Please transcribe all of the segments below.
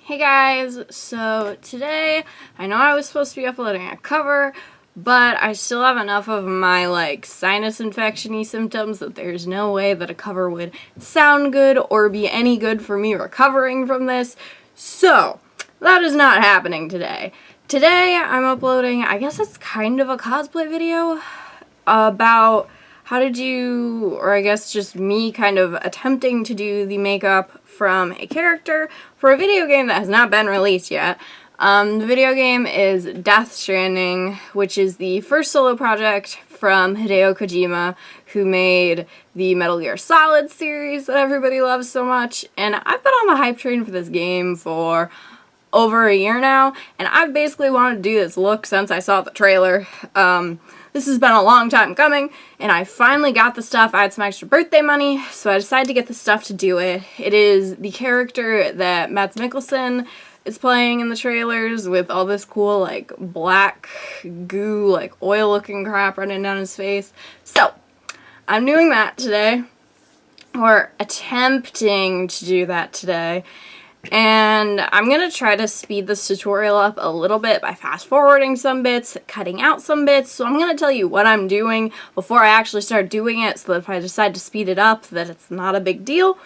Hey guys, so today, I know I was supposed to be uploading a cover, but I still have enough of my sinus infection-y symptoms that there's no way that a cover would sound good or be any good for me recovering from this. So, that is not happening today. Today, I'm uploading, I guess it's kind of a cosplay video about how to do, or I guess just me kind of attempting to do the makeup from a character for a video game that has not been released yet. The video game is Death Stranding, which is the first solo project from Hideo Kojima, who made the Metal Gear Solid series that everybody loves so much. And I've been on the hype train for this game for over a year now, and I've basically wanted to do this look since I saw the trailer. This has been a long time coming, and I finally got the stuff. I had some extra birthday money, so I decided to get the stuff to do it. It is the character that Mads Mikkelsen is playing in the trailers with all this cool, black goo, oil-looking crap running down his face. So, I'm doing that today, or attempting to do that today. And I'm going to try to speed this tutorial up a little bit by fast forwarding some bits, cutting out some bits, so I'm going to tell you what I'm doing before I actually start doing it, so that if I decide to speed it up, that it's not a big deal.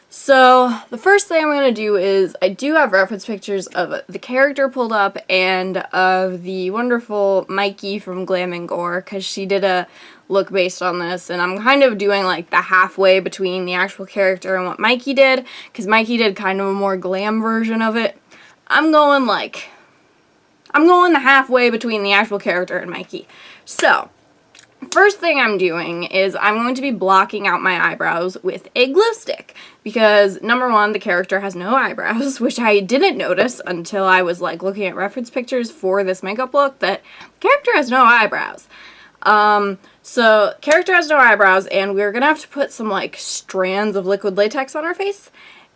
So, the first thing I'm going to do is, I do have reference pictures of the character pulled up and of the wonderful Mikey from Glam and Gore, because she did a look based on this, and I'm kind of doing the halfway between the actual character and what Mikey did, because Mikey did kind of a more glam version of it. I'm going the halfway between the actual character and Mikey. So, first thing I'm doing is I'm going to be blocking out my eyebrows with a glue stick, because number one, the character has no eyebrows, which I didn't notice until I was looking at reference pictures for this makeup look, that the character has no eyebrows. So, character has no eyebrows, and we're gonna have to put some, strands of liquid latex on our face.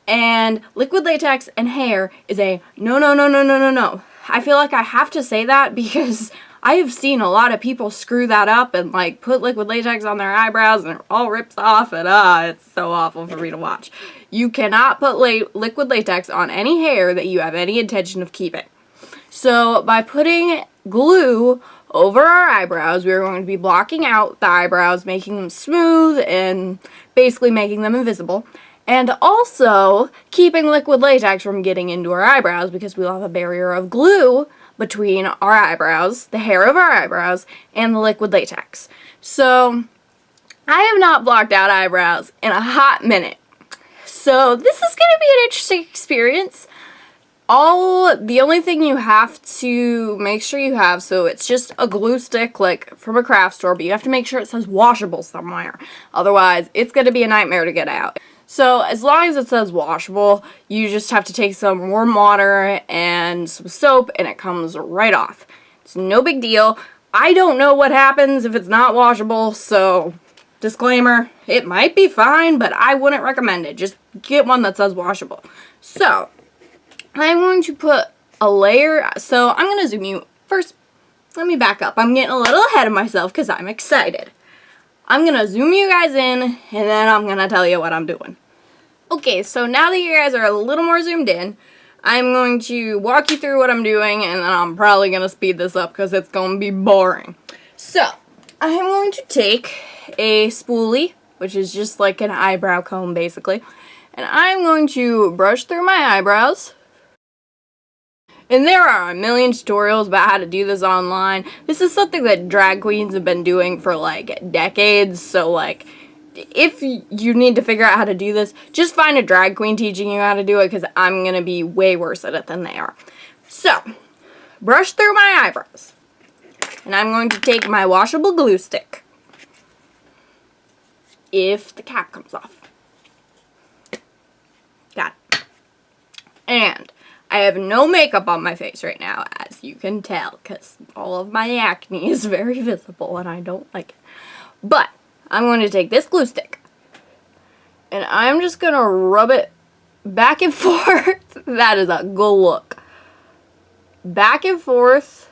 And liquid latex and hair is a no, no, no, no, no, no, no. I feel like I have to say that because I have seen a lot of people screw that up and, put liquid latex on their eyebrows and it all rips off, and, it's so awful for me to watch. You cannot put liquid latex on any hair that you have any intention of keeping. So, by putting glue over our eyebrows, we are going to be blocking out the eyebrows, making them smooth and basically making them invisible. And also keeping liquid latex from getting into our eyebrows, because we'll have a barrier of glue between our eyebrows, the hair of our eyebrows, and the liquid latex. So, I have not blocked out eyebrows in a hot minute. So, this is going to be an interesting experience. The only thing you have to make sure you have, so it's just a glue stick from a craft store, but you have to make sure it says washable somewhere. Otherwise, it's going to be a nightmare to get out. So, as long as it says washable, you just have to take some warm water and some soap, and it comes right off. It's no big deal. I don't know what happens if it's not washable, so disclaimer, it might be fine, but I wouldn't recommend it. Just get one that says washable. So, I'm going to put a layer, so I'm going to zoom you. First, let me back up. I'm getting a little ahead of myself because I'm excited. I'm going to zoom you guys in, and then I'm going to tell you what I'm doing. Okay, so now that you guys are a little more zoomed in, I'm going to walk you through what I'm doing, and then I'm probably going to speed this up because it's going to be boring. So, I'm going to take a spoolie, which is just like an eyebrow comb basically, and I'm going to brush through my eyebrows. And there are a million tutorials about how to do this online. This is something that drag queens have been doing for decades, so if you need to figure out how to do this, just find a drag queen teaching you how to do it, because I'm going to be way worse at it than they are. So, brush through my eyebrows. And I'm going to take my washable glue stick, if the cap comes off. Got it. And I have no makeup on my face right now, as you can tell, because all of my acne is very visible and I don't like it. But I'm going to take this glue stick, and I'm just going to rub it back and forth. That is a good look. Back and forth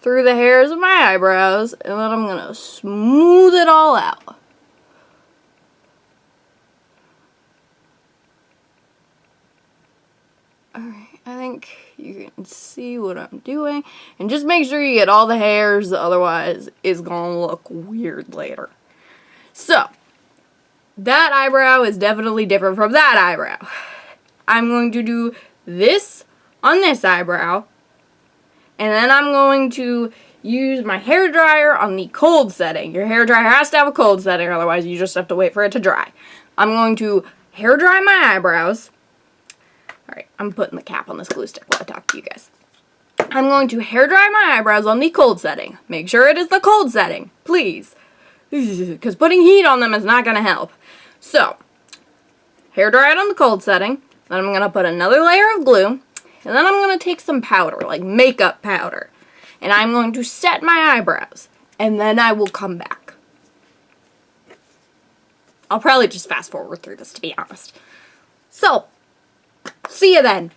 through the hairs of my eyebrows, and then I'm going to smooth it all out. Alright, I think you can see what I'm doing. And just make sure you get all the hairs, otherwise it's gonna look weird later. So, that eyebrow is definitely different from that eyebrow. I'm going to do this on this eyebrow. And then I'm going to use my hairdryer on the cold setting. Your hairdryer has to have a cold setting, otherwise you just have to wait for it to dry. I'm going to hairdry my eyebrows. Alright, I'm putting the cap on this glue stick while I talk to you guys. I'm going to hairdry my eyebrows on the cold setting. Make sure it is the cold setting, please. Because putting heat on them is not going to help. So, hairdry it on the cold setting. Then I'm going to put another layer of glue. And then I'm going to take some powder, like makeup powder. And I'm going to set my eyebrows. And then I will come back. I'll probably just fast forward through this, to be honest. So, see you then.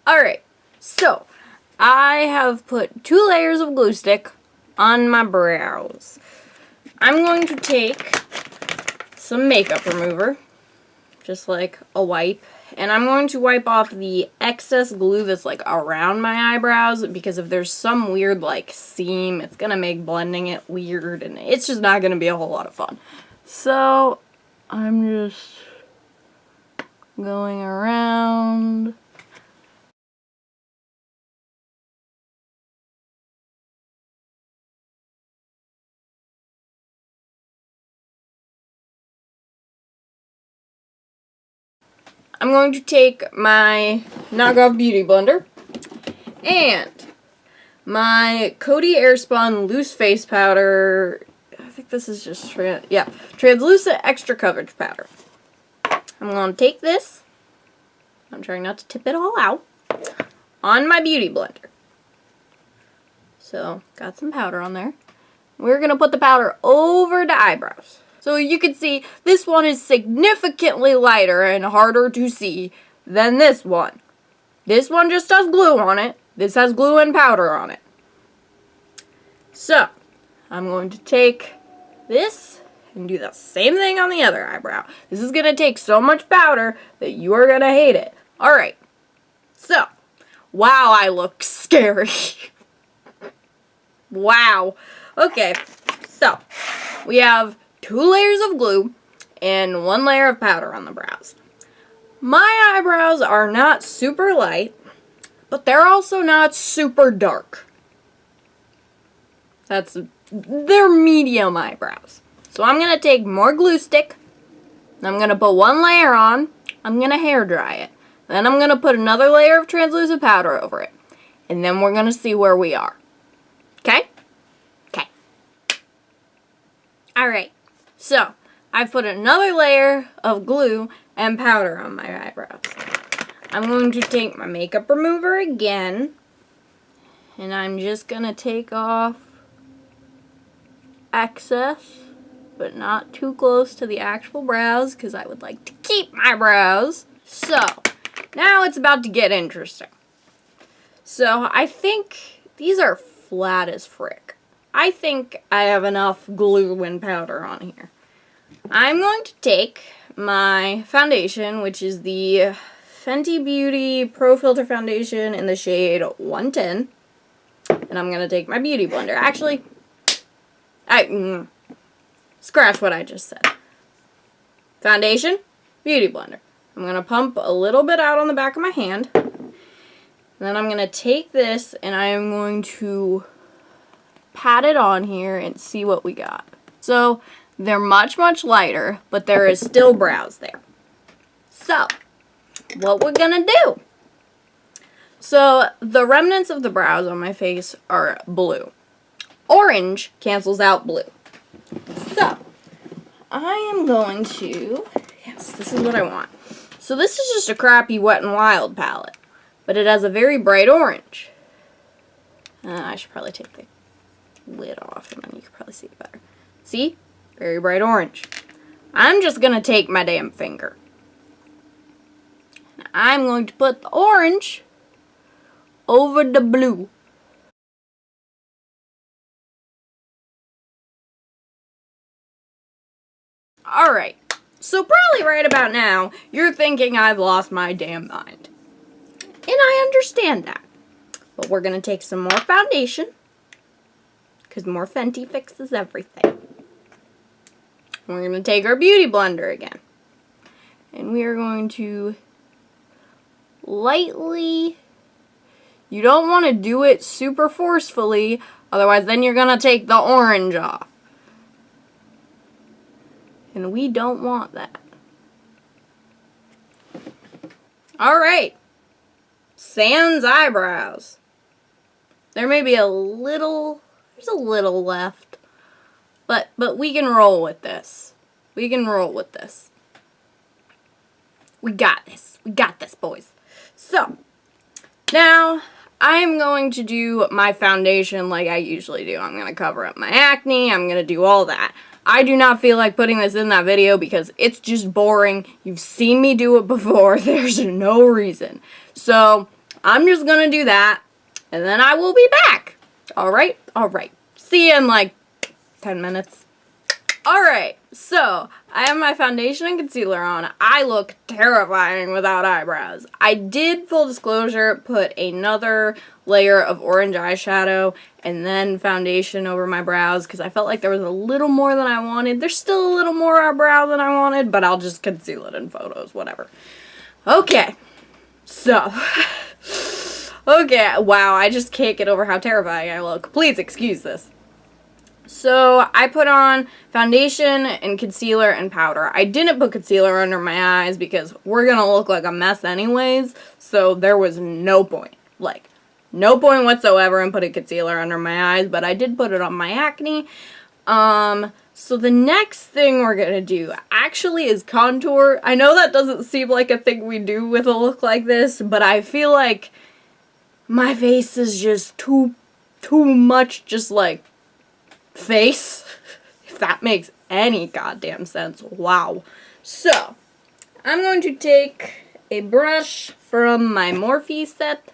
Alright, so I have put 2 layers of glue stick on my brows. I'm going to take some makeup remover, just like a wipe, and I'm going to wipe off the excess glue that's like around my eyebrows, because if there's some weird like seam, it's gonna make blending it weird and it's just not gonna be a whole lot of fun. So I'm just going around. I'm going to take my knockoff beauty blender and my Coty Airspun loose face powder. I think this is just translucent extra coverage powder. I'm going to take this. I'm trying not to tip it all out on my beauty blender. So, got some powder on there. We're going to put the powder over the eyebrows. So you can see this one is significantly lighter and harder to see than this one. This one just has glue on it. This has glue and powder on it. So, I'm going to take this and do the same thing on the other eyebrow. This is going to take so much powder that you are going to hate it. Alright, so, wow, I look scary. Wow. Okay, so, we have 2 layers of glue and 1 layer of powder on the brows. My eyebrows are not super light, but they're also not super dark. They're medium eyebrows. So I'm going to take more glue stick, I'm going to put 1 layer on, I'm going to hair dry it, then I'm going to put another layer of translucent powder over it, and then we're going to see where we are. Okay? Okay. Alright. So, I've put another layer of glue and powder on my eyebrows. I'm going to take my makeup remover again, and I'm just going to take off excess, but not too close to the actual brows, because I would like to keep my brows. So, now it's about to get interesting. So, I think these are flat as frick. I think I have enough glue and powder on here. I'm going to take my foundation, which is the Fenty Beauty Pro Filter Foundation in the shade 110. And I'm going to take my beauty blender. Actually, scratch what I just said. Foundation, beauty blender. I'm going to pump a little bit out on the back of my hand. And then I'm going to take this and I am going to pat it on here and see what we got. So, they're much, much lighter, but there is still brows there. So, what we're gonna do. So, the remnants of the brows on my face are blue. Orange cancels out blue. So, I am going to, yes, this is what I want. So this is just a crappy Wet n Wild palette, but it has a very bright orange. I should probably take the lid off and then you can probably see it better. See? Very bright orange. I'm just going to take my damn finger. And I'm going to put the orange over the blue. Alright, so probably right about now, you're thinking I've lost my damn mind. And I understand that. But we're going to take some more foundation, because more Fenty fixes everything. We're going to take our beauty blender again. And we are going to lightly, you don't want to do it super forcefully, otherwise then you're going to take the orange off. And we don't want that. Alright. Sans eyebrows. There may be a little, there's a little left. But we can roll with this. We can roll with this. We got this. We got this, boys. So, now I'm going to do my foundation like I usually do. I'm going to cover up my acne. I'm going to do all that. I do not feel like putting this in that video because it's just boring. You've seen me do it before. There's no reason. So, I'm just going to do that. And then I will be back. Alright? Alright. See you in like 10 minutes. Alright, so I have my foundation and concealer on. I look terrifying without eyebrows. I did, full disclosure, put another layer of orange eyeshadow and then foundation over my brows because I felt like there was a little more than I wanted. There's still a little more eyebrow than I wanted, but I'll just conceal it in photos, whatever. Okay, so... okay, wow, I just can't get over how terrifying I look. Please excuse this. So, I put on foundation and concealer and powder. I didn't put concealer under my eyes because we're gonna look like a mess anyways, so there was no point. Like, no point whatsoever in putting concealer under my eyes, but I did put it on my acne. So the next thing we're gonna do actually is contour. I know that doesn't seem like a thing we do with a look like this, but I feel like my face is just too much just like face, if that makes any goddamn sense. Wow. So, I'm going to take a brush from my Morphe set,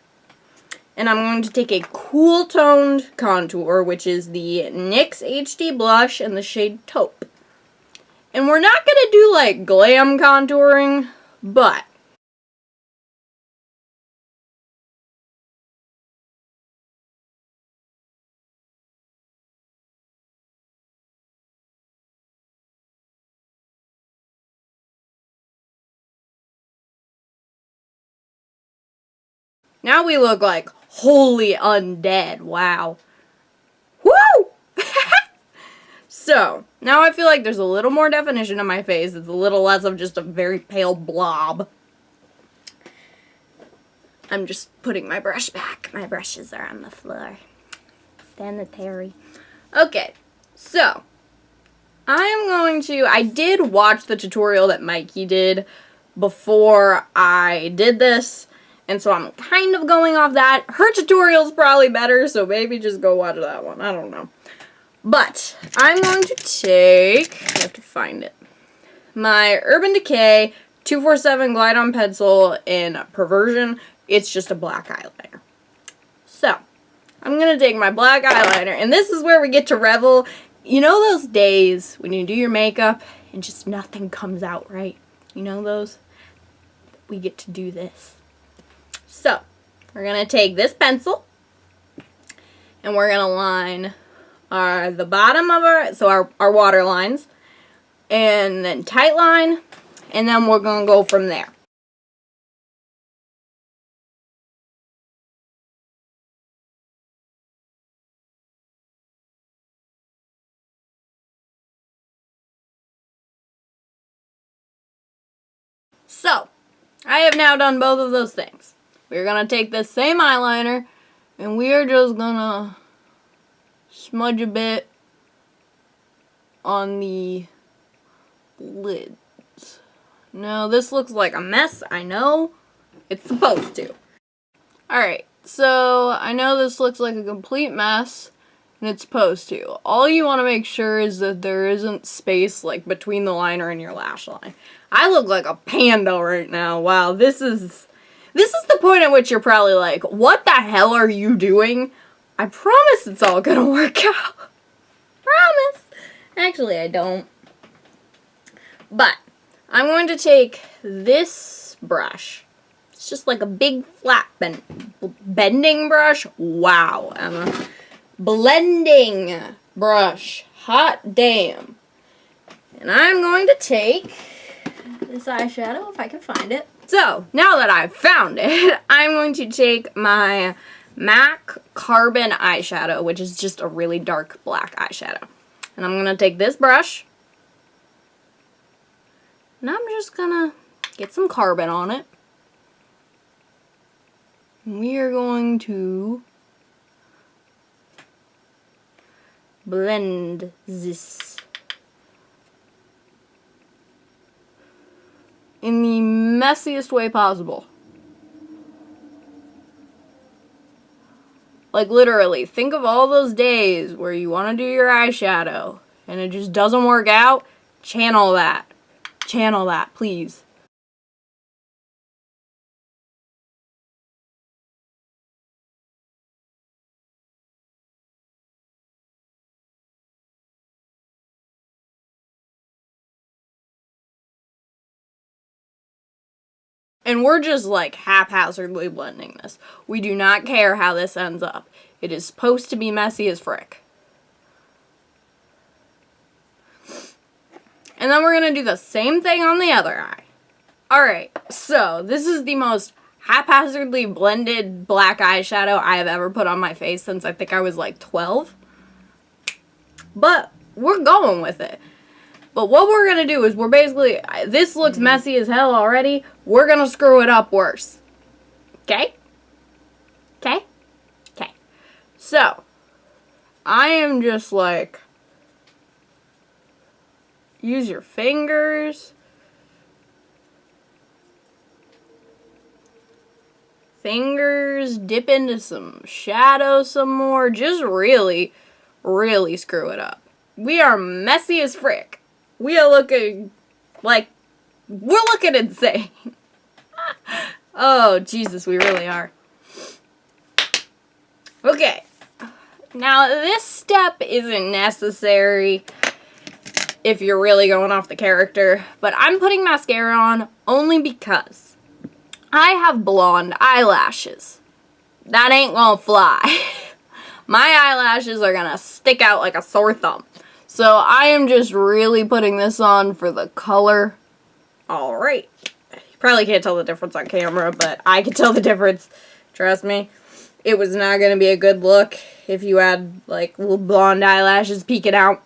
and I'm going to take a cool toned contour, which is the NYX HD blush in the shade Taupe. And we're not going to do like glam contouring, but now we look like wholly undead. Wow. Woo! So, now I feel like there's a little more definition on my face. It's a little less of just a very pale blob. I'm just putting my brush back. My brushes are on the floor. Sanitary. Okay, so I did watch the tutorial that Mikey did before I did this. And so I'm kind of going off that. Her tutorial's probably better, so maybe just go watch that one. I don't know. But I'm going to take, I have to find it, my Urban Decay 247 Glide On Pencil in Perversion. It's just a black eyeliner. So, I'm going to take my black eyeliner, and this is where we get to revel. You know those days when you do your makeup and just nothing comes out right? You know those? We get to do this. So, we're going to take this pencil, and we're going to line the bottom of our water lines, and then tight line, and then we're going to go from there. So, I have now done both of those things. We're going to take this same eyeliner, and we are just going to smudge a bit on the lids. Now, this looks like a mess, I know. It's supposed to. Alright, So I know this looks like a complete mess, and it's supposed to. All you want to make sure is that there isn't space like between the liner and your lash line. I look like a panda right now. Wow, this is the point at which you're probably like, what the hell are you doing? I promise it's all gonna work out. Promise. Actually, I don't. But I'm going to take this brush. It's just like a big flat bending brush. Wow, Emma. Blending brush. Hot damn. And I'm going to take this eyeshadow, if I can find it. So, now that I've found it, I'm going to take my MAC Carbon eyeshadow, which is just a really dark black eyeshadow. And I'm going to take this brush, and I'm just going to get some carbon on it. And we are going to blend this in the messiest way possible. Like literally, think of all those days where you want to do your eyeshadow and it just doesn't work out. Channel that. Channel that, please. And we're just like haphazardly blending this. We do not care how this ends up. It is supposed to be messy as frick. And then we're going to do the same thing on the other eye. Alright, so this is the most haphazardly blended black eyeshadow I have ever put on my face since I think I was like 12. But we're going with it. But what we're going to do is we're basically, this looks messy as hell already. We're going to screw it up worse. Okay? Okay? Okay. So, I am just like, use your fingers. Fingers, dip into some shadow some more. Just really, really screw it up. We are messy as frick. We are looking like, we're looking insane. Oh, Jesus, we really are. Okay. Now, this step isn't necessary if you're really going off the character, but I'm putting mascara on only because I have blonde eyelashes. That ain't gonna fly. My eyelashes are gonna stick out like a sore thumb. So I am just really putting this on for the color. Alright. You probably can't tell the difference on camera, but I can tell the difference. Trust me. It was not going to be a good look if you had like little blonde eyelashes peeking out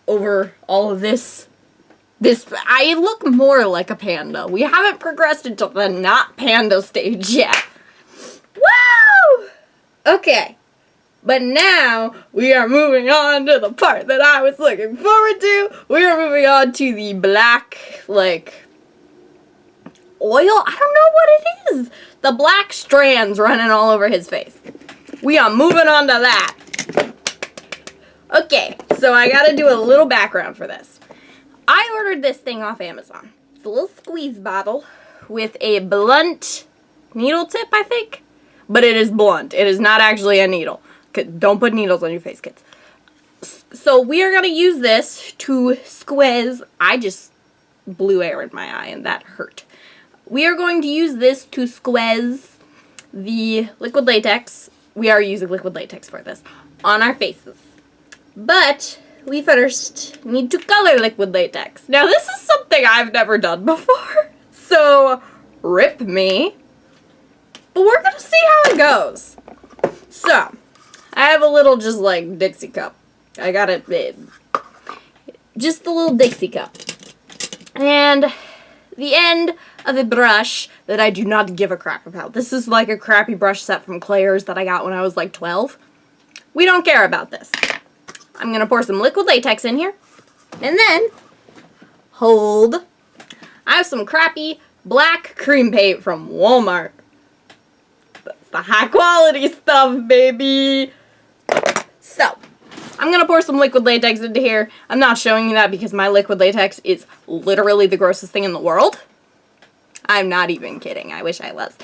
over all of this. I look more like a panda. We haven't progressed into the not panda stage yet. Woo! Okay. But now, we are moving on to the part that I was looking forward to. We are moving on to the black, like, oil? I don't know what it is. The black strands running all over his face. We are moving on to that. Okay, so I gotta do a little background for this. I ordered this thing off Amazon. It's a little squeeze bottle with a blunt needle tip, I think. But it is blunt. It is not actually a needle. Don't put needles on your face, kids. So we are going to use this to squeeze. I just blew air in my eye and that hurt. We are going to use this to squeeze the liquid latex. We are using liquid latex for this on our faces. But we first need to color liquid latex. Now this is something I've never done before. So rip me. But we're going to see how it goes. So I have a little just like Dixie cup. I got it big. Just a little Dixie cup. And the end of a brush that I do not give a crap about. This is like a crappy brush set from Claire's that I got when I was like 12. We don't care about this. I'm going to pour some liquid latex in here. And then, hold. I have some crappy black cream paint from Walmart. the high quality stuff, baby. So, I'm gonna pour some liquid latex into here. I'm not showing you that because my liquid latex is literally the grossest thing in the world. I'm not even kidding. I wish I was.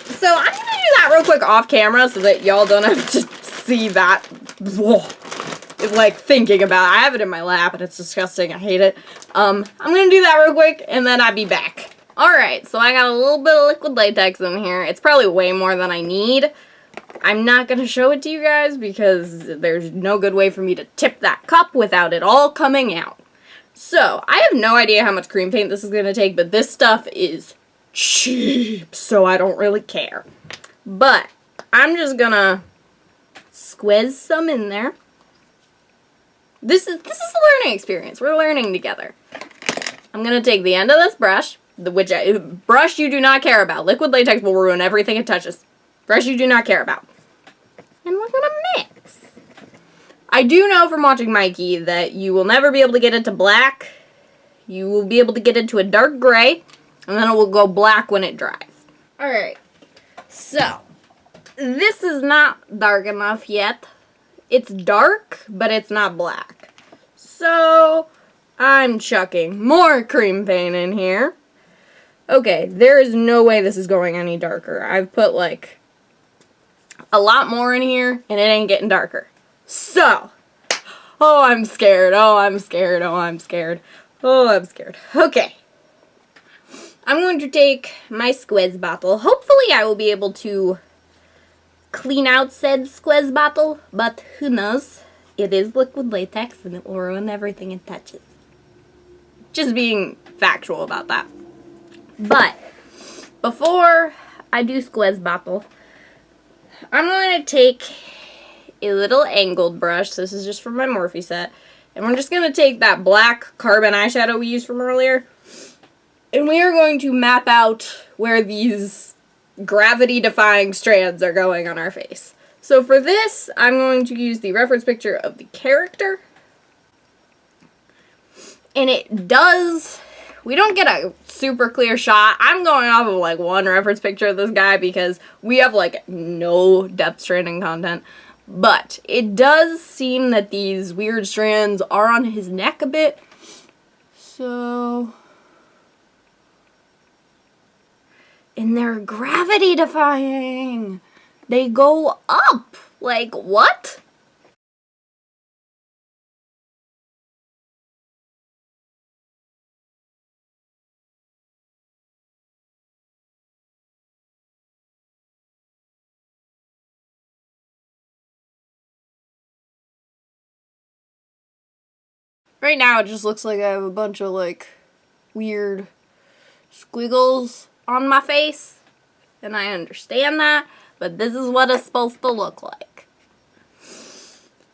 So I'm gonna do that real quick off camera so that y'all don't have to see that. Whoa. Like thinking about it. I have it in my lap and it's disgusting. I hate it. I'm gonna do that real quick and then I'll be back. Alright, so I got a little bit of liquid latex in here. It's probably way more than I need. I'm not gonna show it to you guys because there's no good way for me to tip that cup without it all coming out. So, I have no idea how much cream paint this is gonna take, but this stuff is cheap, so I don't really care. But, I'm just gonna squeeze some in there. This is a learning experience. We're learning together. I'm gonna take the end of this brush, brush you do not care about. Liquid latex will ruin everything it touches. Brush you do not care about. And we're gonna mix. I do know from watching Mikey that you will never be able to get it to black. You will be able to get it to a dark gray, and then it will go black when it dries. Alright, so this is not dark enough yet. It's dark, but it's not black. So I'm chucking more cream paint in here. Okay, there is no way this is going any darker. I've put like a lot more in here, and it ain't getting darker. So, oh, I'm scared. Oh, I'm scared. Oh, I'm scared. Oh, I'm scared. Okay. I'm going to take my squeeze bottle. Hopefully I will be able to clean out said squeeze bottle, but who knows? It is liquid latex, and it will ruin everything it touches. Just being factual about that. But, before I do squeeze bottle, I'm going to take a little angled brush. This is just from my Morphe set. And we're just going to take that black carbon eyeshadow we used from earlier. And we are going to map out where these gravity-defying strands are going on our face. So for this, I'm going to use the reference picture of the character. And it does... We don't get a super clear shot. I'm going off of like one reference picture of this guy because we have like no depth stranding content. But it does seem that these weird strands are on his neck a bit. So... And they're gravity defying. They go up. Like, what? Right now it just looks like I have a bunch of like weird squiggles on my face. And I understand that, but this is what it's supposed to look like.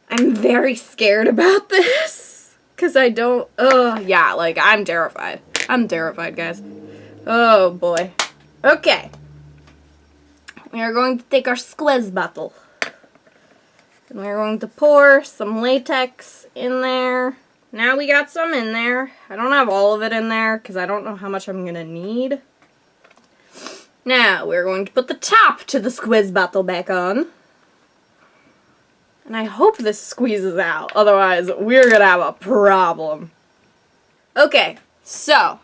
I'm very scared about this. Because I don't, yeah, like I'm terrified. I'm terrified, guys. Oh boy. Okay. We are going to take our squeeze bottle. And we're going to pour some latex in there. Now we got some in there. I don't have all of it in there because I don't know how much I'm going to need. Now we're going to put the top to the squeeze bottle back on. And I hope this squeezes out. Otherwise, we're going to have a problem. Okay, so.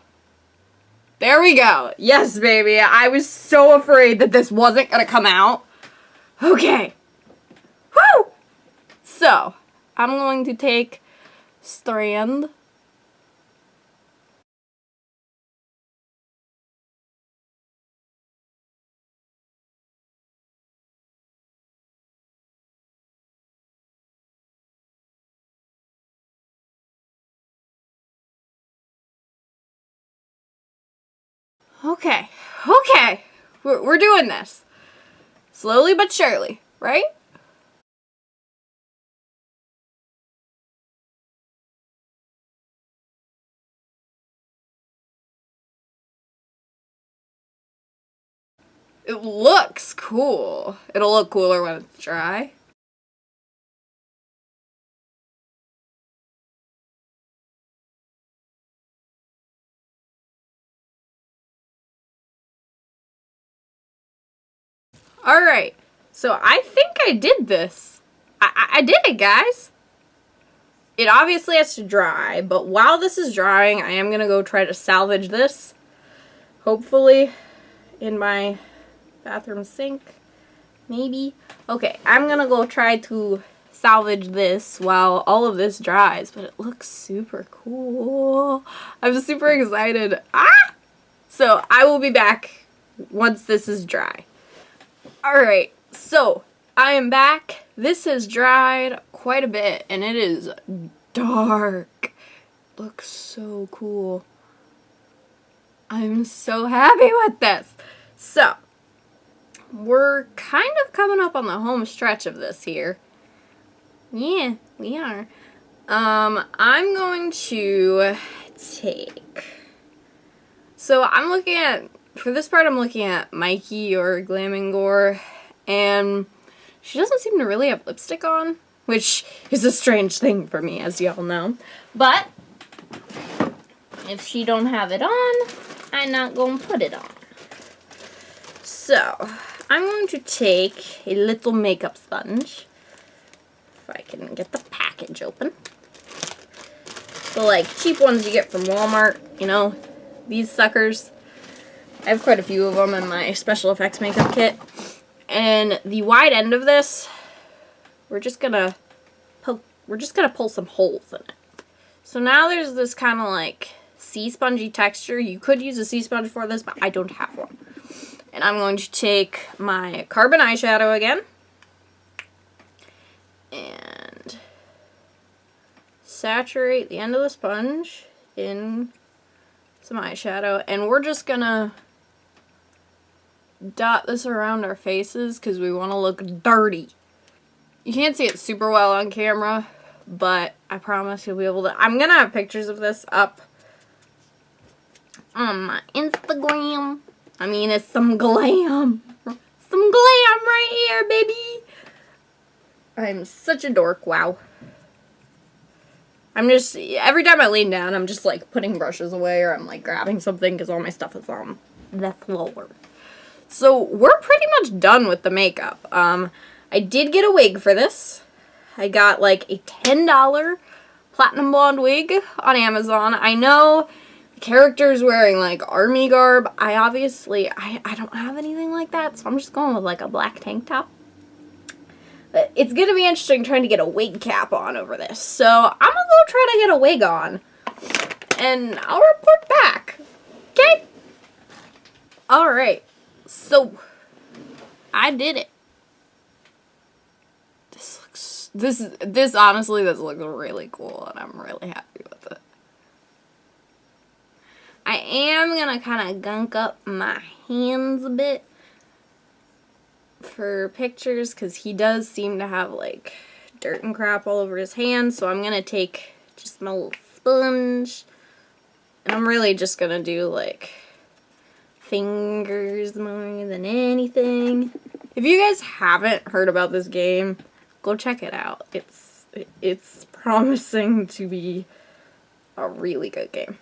There we go. Yes, baby. I was so afraid that this wasn't going to come out. Okay. Woo! So, I'm going to take strand. Okay. Okay. We're doing this. Slowly but surely, right? It looks cool. It'll look cooler when it's dry. Alright, so I think I did this. I did it, guys. It obviously has to dry, but while this is drying, I am going to go try to salvage this. Hopefully in my bathroom sink. Maybe. Okay, I'm going to go try to salvage this while all of this dries, but it looks super cool. I'm super excited. Ah! So I will be back once this is dry. Alright, so I am back. This has dried quite a bit and it is dark. Looks so cool. I'm so happy with this. So, we're kind of coming up on the home stretch of this here. Yeah, we are. I'm going to take... So I'm looking at... For this part, I'm looking at Mikey or Glamingore, and she doesn't seem to really have lipstick on, which is a strange thing for me, as y'all know. But if she don't have it on, I'm not going to put it on. So I'm going to take a little makeup sponge, if I can get the package open. The like cheap ones you get from Walmart, you know, these suckers. I have quite a few of them in my special effects makeup kit. And the wide end of this, we're just gonna pull some holes in it. So now there's this kind of like sea spongy texture. You could use a sea sponge for this, but I don't have one. And I'm going to take my carbon eyeshadow again and saturate the end of the sponge in some eyeshadow, and we're just gonna dot this around our faces because we want to look dirty. You can't see it super well on camera, but I promise you'll be able to. I'm gonna have pictures of this up on my Instagram. I mean, it's some glam. Some glam right here, baby. I'm such a dork, wow. I'm just, every time I lean down, I'm just like putting brushes away or I'm like grabbing something because all my stuff is on the floor. So we're pretty much done with the makeup. I did get a wig for this. I got like a $10 platinum blonde wig on Amazon. I know the character's wearing like army garb. I don't have anything like that, so I'm just going with like a black tank top. But it's going to be interesting trying to get a wig cap on over this. So I'm going to go try to get a wig on. And I'll report back. Okay? Alright. So, I did it. This honestly, this looks really cool, and I'm really happy with it. I am gonna kind of gunk up my hands a bit for pictures, because he does seem to have, like, dirt and crap all over his hands, so I'm gonna take just my little sponge, and I'm really just gonna do, like, fingers more than anything. If you guys haven't heard about this game, go check it out. It's promising to be a really good game.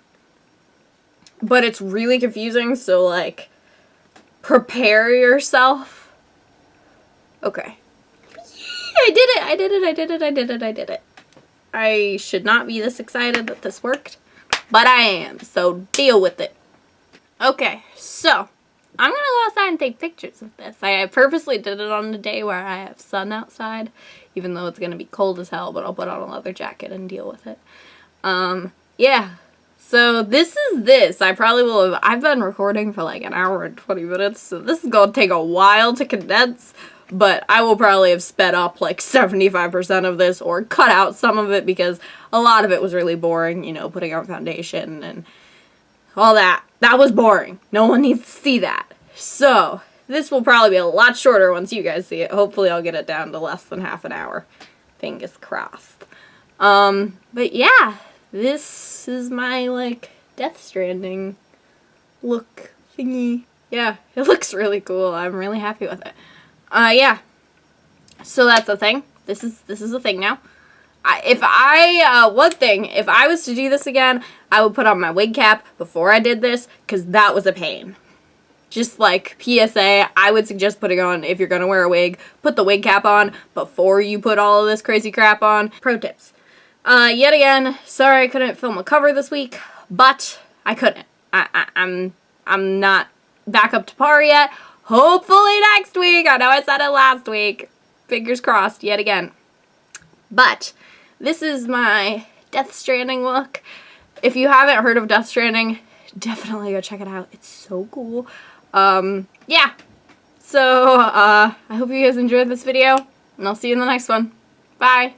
But it's really confusing, so like prepare yourself. Okay. I did it. I did it. I did it. I did it. I did it. I should not be this excited that this worked, but I am, so deal with it. Okay, so I'm gonna go outside and take pictures of this. I purposely did it on the day where I have sun outside, even though it's gonna be cold as hell, but I'll put on a leather jacket and deal with it. Yeah. So this is this. I probably will have, I've been recording for like an hour and 20 minutes, so this is gonna take a while to condense, but I will probably have sped up like 75% of this or cut out some of it because a lot of it was really boring, you know, putting on foundation and all that. That was boring. No one needs to see that. So, this will probably be a lot shorter once you guys see it. Hopefully I'll get it down to less than half an hour. Fingers crossed. But yeah, this is my, like, Death Stranding look thingy. Yeah, it looks really cool. I'm really happy with it. Yeah. So that's a thing. This is a thing now. If I was to do this again, I would put on my wig cap before I did this, because that was a pain. Just like PSA, I would suggest putting on, if you're gonna wear a wig, put the wig cap on before you put all of this crazy crap on. Pro tips. Yet again, sorry I couldn't film a cover this week, but I couldn't. I'm not back up to par yet. Hopefully next week. I know I said it last week. Fingers crossed yet again. But this is my Death Stranding look. If you haven't heard of Death Stranding, definitely go check it out. It's so cool. Yeah. So, I hope you guys enjoyed this video, and I'll see you in the next one. Bye!